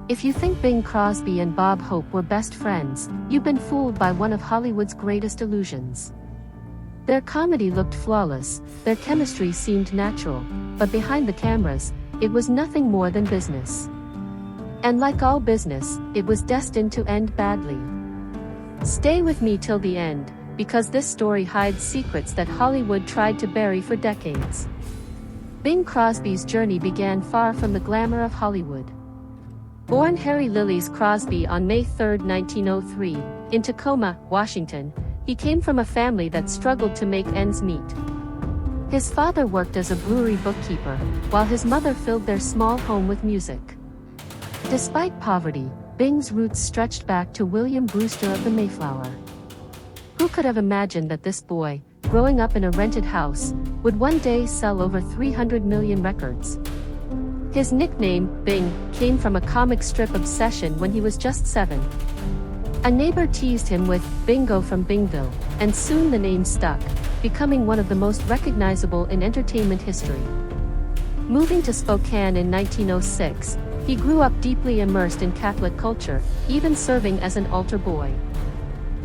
If you think Bing Crosby and Bob Hope were best friends, you've been fooled by one of Hollywood's greatest illusions. Their comedy looked flawless, their chemistry seemed natural, but behind the cameras, it was nothing more than business. And like all business, it was destined to end badly. Stay with me till the end, because this story hides secrets that Hollywood tried to bury for decades. Bing Crosby's journey began far from the glamour of Hollywood. Born Harry Lilies Crosby on May 3, 1903, in Tacoma, Washington, he came from a family that struggled to make ends meet. His father worked as a brewery bookkeeper, while his mother filled their small home with music. Despite poverty, Bing's roots stretched back to William Brewster of the Mayflower. Who could have imagined that this boy, growing up in a rented house, would one day sell over 300 million records? His nickname, Bing, came from a comic strip obsession when he was just 7. A neighbor teased him with Bingo from Bingville, and soon the name stuck, becoming one of the most recognizable in entertainment history. Moving to Spokane in 1906, he grew up deeply immersed in Catholic culture, even serving as an altar boy.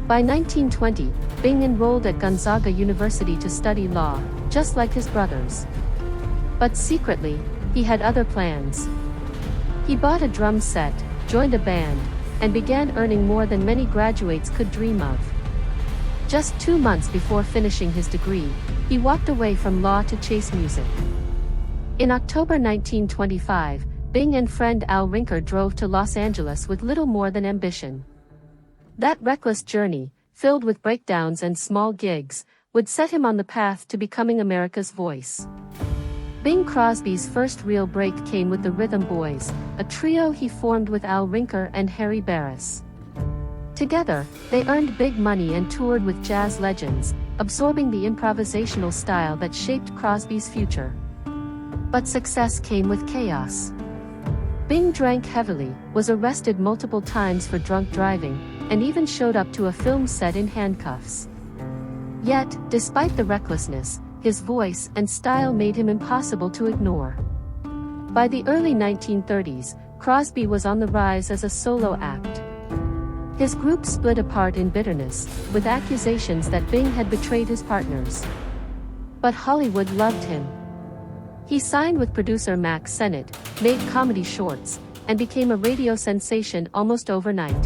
By 1920, Bing enrolled at Gonzaga University to study law, just like his brothers. But secretly, he had other plans. He bought a drum set, joined a band, and began earning more than many graduates could dream of. Just 2 months before finishing his degree, he walked away from law to chase music. In October 1925, Bing and friend Al Rinker drove to Los Angeles with little more than ambition. That reckless journey, filled with breakdowns and small gigs, would set him on the path to becoming America's voice. Bing Crosby's first real break came with the Rhythm Boys, a trio he formed with Al Rinker and Harry Barris. Together, they earned big money and toured with jazz legends, absorbing the improvisational style that shaped Crosby's future. But success came with chaos. Bing drank heavily, was arrested multiple times for drunk driving, and even showed up to a film set in handcuffs. Yet, despite the recklessness, his voice and style made him impossible to ignore. By the early 1930s, Crosby was on the rise as a solo act. His group split apart in bitterness, with accusations that Bing had betrayed his partners. But Hollywood loved him. He signed with producer Max Sennett, made comedy shorts, and became a radio sensation almost overnight.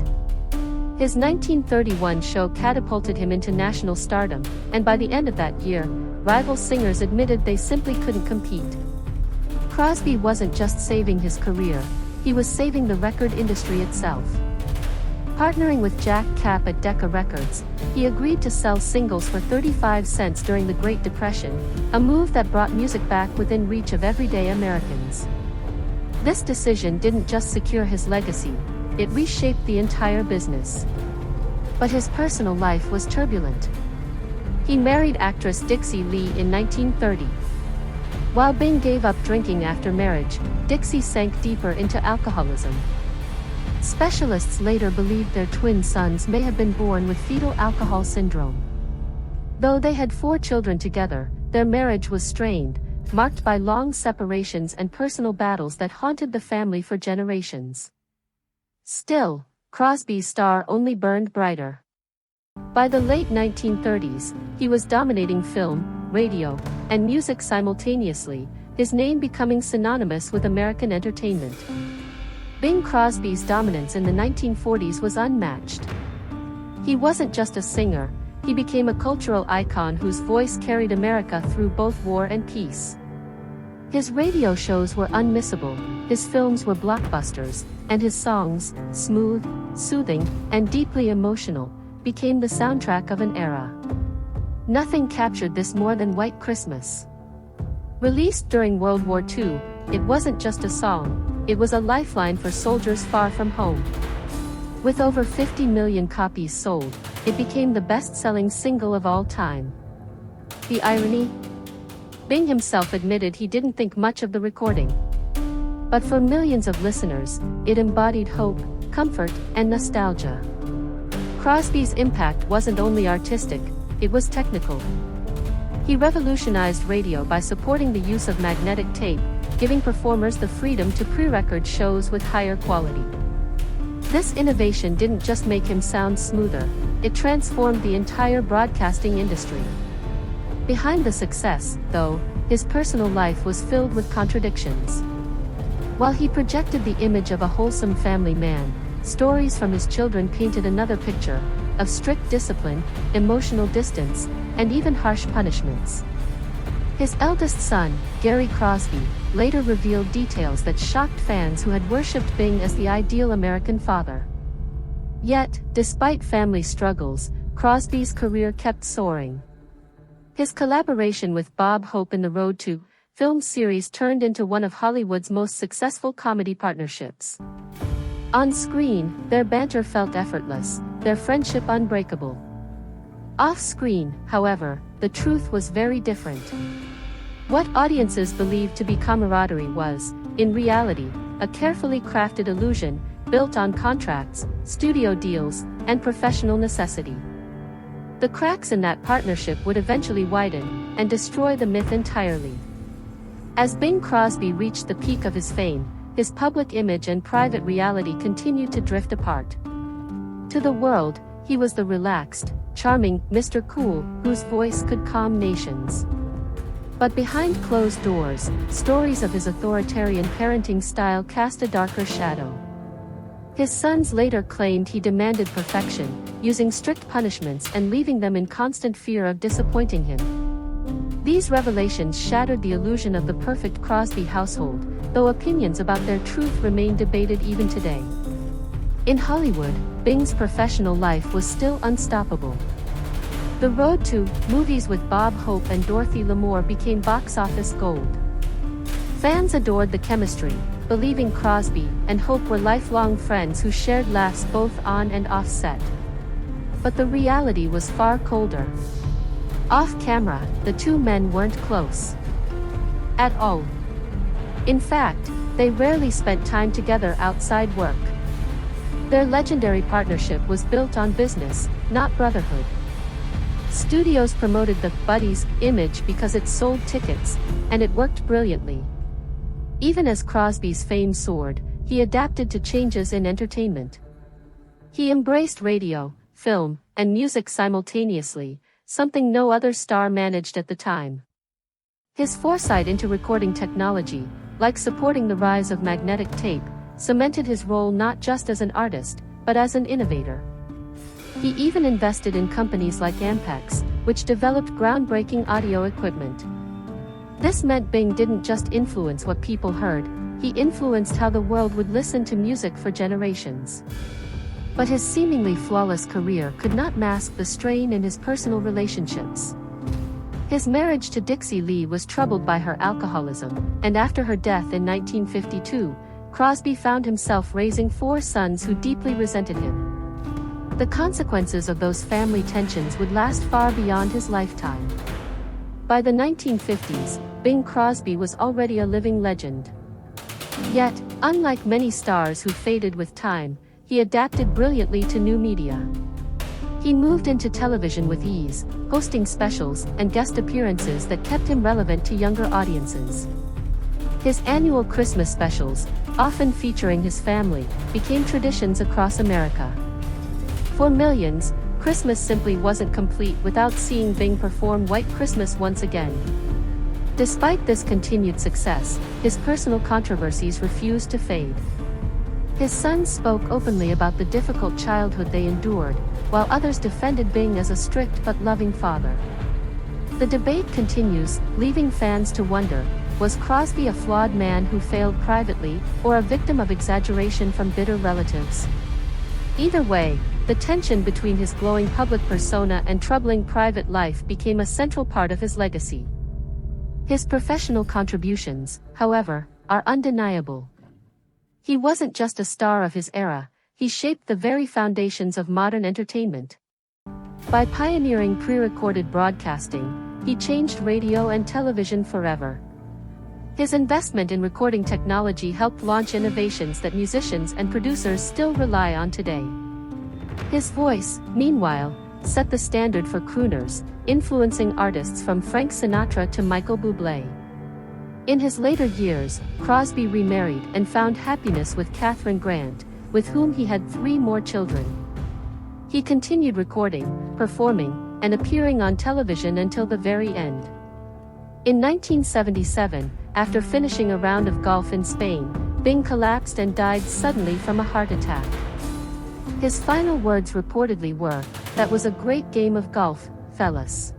His 1931 show catapulted him into national stardom, and by the end of that year, rival singers admitted they simply couldn't compete. Crosby wasn't just saving his career, he was saving the record industry itself. Partnering with Jack Kapp at Decca Records, he agreed to sell singles for 35 cents during the Great Depression, a move that brought music back within reach of everyday Americans. This decision didn't just secure his legacy, it reshaped the entire business. But his personal life was turbulent. He married actress Dixie Lee in 1930. While Bing gave up drinking after marriage, Dixie sank deeper into alcoholism. Specialists later believed their twin sons may have been born with fetal alcohol syndrome. Though they had 4 children together, their marriage was strained, marked by long separations and personal battles that haunted the family for generations. Still, Crosby's star only burned brighter. By the late 1930s, he was dominating film, radio, and music simultaneously, his name becoming synonymous with American entertainment. Bing Crosby's dominance in the 1940s was unmatched. He wasn't just a singer, he became a cultural icon whose voice carried America through both war and peace. His radio shows were unmissable, his films were blockbusters, and his songs, smooth, soothing, and deeply emotional, became the soundtrack of an era. Nothing captured this more than White Christmas. Released during World War II, it wasn't just a song, it was a lifeline for soldiers far from home. With over 50 million copies sold, it became the best-selling single of all time. The irony? Bing himself admitted he didn't think much of the recording. But for millions of listeners, it embodied hope, comfort, and nostalgia. Crosby's impact wasn't only artistic, it was technical. He revolutionized radio by supporting the use of magnetic tape, giving performers the freedom to pre-record shows with higher quality. This innovation didn't just make him sound smoother, it transformed the entire broadcasting industry. Behind the success, though, his personal life was filled with contradictions. While he projected the image of a wholesome family man, stories from his children painted another picture of strict discipline, emotional distance, and even harsh punishments. His eldest son, Gary Crosby, later revealed details that shocked fans who had worshipped Bing as the ideal American father. Yet, despite family struggles, Crosby's career kept soaring. His collaboration with Bob Hope in the Road to film series turned into one of Hollywood's most successful comedy partnerships. On screen, their banter felt effortless, their friendship unbreakable. Off-screen, however, the truth was very different. What audiences believed to be camaraderie was, in reality, a carefully crafted illusion, built on contracts, studio deals, and professional necessity. The cracks in that partnership would eventually widen, and destroy the myth entirely. As Bing Crosby reached the peak of his fame, his public image and private reality continued to drift apart. To the world, he was the relaxed, charming Mr. Cool, whose voice could calm nations. But behind closed doors, stories of his authoritarian parenting style cast a darker shadow. His sons later claimed he demanded perfection, using strict punishments and leaving them in constant fear of disappointing him. These revelations shattered the illusion of the perfect Crosby household, though opinions about their truth remain debated even today. In Hollywood, Bing's professional life was still unstoppable. The Road to movies with Bob Hope and Dorothy Lamour became box office gold. Fans adored the chemistry, believing Crosby and Hope were lifelong friends who shared laughs both on and off set. But the reality was far colder. Off-camera, the two men weren't close at all. In fact, they rarely spent time together outside work. Their legendary partnership was built on business, not brotherhood. Studios promoted the buddies image because it sold tickets, and it worked brilliantly. Even as Crosby's fame soared, he adapted to changes in entertainment. He embraced radio, film, and music simultaneously, something no other star managed at the time. His foresight into recording technology, like supporting the rise of magnetic tape, cemented his role not just as an artist, but as an innovator. He even invested in companies like Ampex, which developed groundbreaking audio equipment. This meant Bing didn't just influence what people heard, he influenced how the world would listen to music for generations. But his seemingly flawless career could not mask the strain in his personal relationships. His marriage to Dixie Lee was troubled by her alcoholism, and after her death in 1952, Crosby found himself raising 4 sons who deeply resented him. The consequences of those family tensions would last far beyond his lifetime. By the 1950s, Bing Crosby was already a living legend. Yet, unlike many stars who faded with time, he adapted brilliantly to new media. He moved into television with ease, hosting specials and guest appearances that kept him relevant to younger audiences. His annual Christmas specials, often featuring his family, became traditions across America. For millions, Christmas simply wasn't complete without seeing Bing perform White Christmas once again. Despite this continued success, his personal controversies refused to fade. His sons spoke openly about the difficult childhood they endured, while others defended Bing as a strict but loving father. The debate continues, leaving fans to wonder, was Crosby a flawed man who failed privately, or a victim of exaggeration from bitter relatives? Either way, the tension between his glowing public persona and troubling private life became a central part of his legacy. His professional contributions, however, are undeniable. He wasn't just a star of his era, he shaped the very foundations of modern entertainment. By pioneering pre-recorded broadcasting, he changed radio and television forever. His investment in recording technology helped launch innovations that musicians and producers still rely on today. His voice, meanwhile, set the standard for crooners, influencing artists from Frank Sinatra to Michael Bublé. In his later years, Crosby remarried and found happiness with Katharine Grant, with whom he had 3 more children. He continued recording, performing, and appearing on television until the very end. In 1977, after finishing a round of golf in Spain, Bing collapsed and died suddenly from a heart attack. His final words reportedly were, "That was a great game of golf, fellas."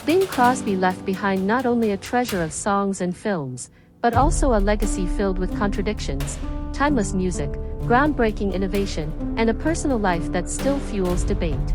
Bing Crosby left behind not only a treasure of songs and films, but also a legacy filled with contradictions, timeless music, groundbreaking innovation, and a personal life that still fuels debate.